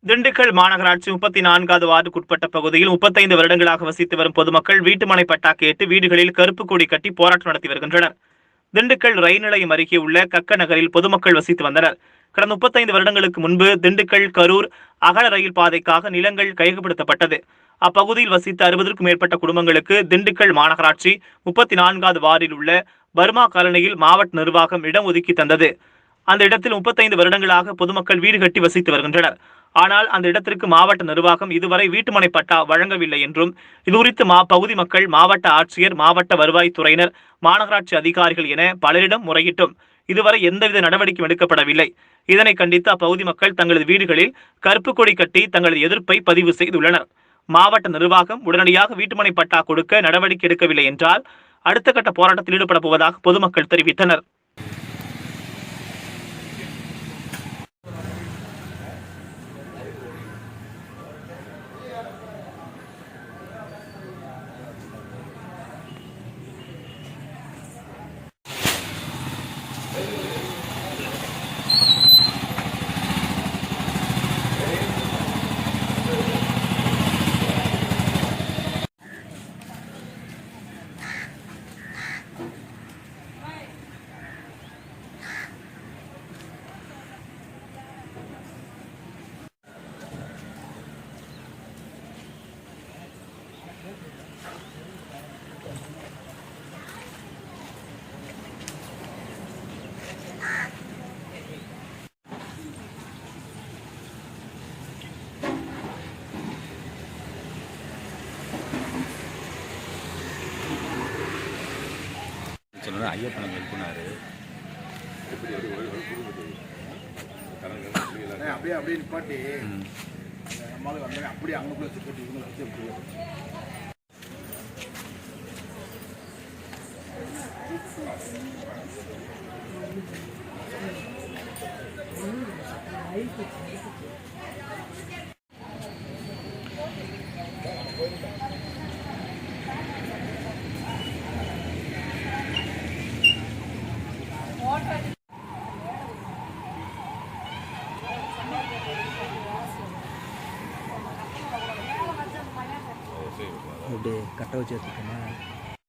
திண்டுக்கல் மாநகராட்சி 34வது வார்டுக்குட்பட்ட பகுதியில் 35 வருடங்களாக வசித்து வரும் பொதுமக்கள் வீட்டுமனை பட்டா கேட்டு வீடுகளில் கருப்பு கொடி கட்டி போராட்டம் நடத்தி வருகின்றனர். திண்டுக்கல் ரயில் நிலையம் அருகே உள்ள கக்க நகரில் பொதுமக்கள் வசித்து வந்தனர். கடந்த 35 வருடங்களுக்கு முன்பு திண்டுக்கல் கரூர் அகல ரயில் பாதைக்காக நிலங்கள் கையகப்படுத்தப்பட்டது. அப்பகுதியில் வசித்த 60க்கும் மேற்பட்ட குடும்பங்களுக்கு திண்டுக்கல் மாநகராட்சி 34வது வார்டில் உள்ள பர்மா காலனியில் மாவட்ட நிர்வாகம் இடம் ஒதுக்கி தந்தது. அந்த இடத்தில் 35 வருடங்களாக பொதுமக்கள் வீடு கட்டி வசித்து வருகின்றனர். ஆனால் அந்த இடத்திற்கு மாவட்ட நிர்வாகம் இதுவரை வீட்டுமனை பட்டா வழங்கவில்லை என்றும் இதுகுறித்து பகுதி மக்கள் மாவட்ட ஆட்சியர், மாவட்ட வருவாய்த்துறையினர், மாநகராட்சி அதிகாரிகள் என பலரிடம் முறையிட்டும் இதுவரை எந்தவித நடவடிக்கையும் எடுக்கப்படவில்லை. இதனை கண்டித்து அப்பகுதி மக்கள் தங்களது வீடுகளில் கருப்பு கொடி கட்டி தங்களது எதிர்ப்பை பதிவு செய்துள்ளனர். மாவட்ட நிர்வாகம் உடனடியாக வீட்டுமனை பட்டா கொடுக்க நடவடிக்கை எடுக்கவில்லை என்றால் அடுத்த கட்ட போராட்டத்தில் ஈடுபட போவதாக பொதுமக்கள் தெரிவித்தனர். ஐயப்பனை எழுப்பினாரு. அப்படியே அப்படியே நிப்பாட்டி நம்மளுக்கு வந்தாங்க. அப்படியே அங்கக்குள்ள சுற்றி இவங்களை வச்சு அப்படியே கட்ட வச்சு எடுத்துக்கோமா.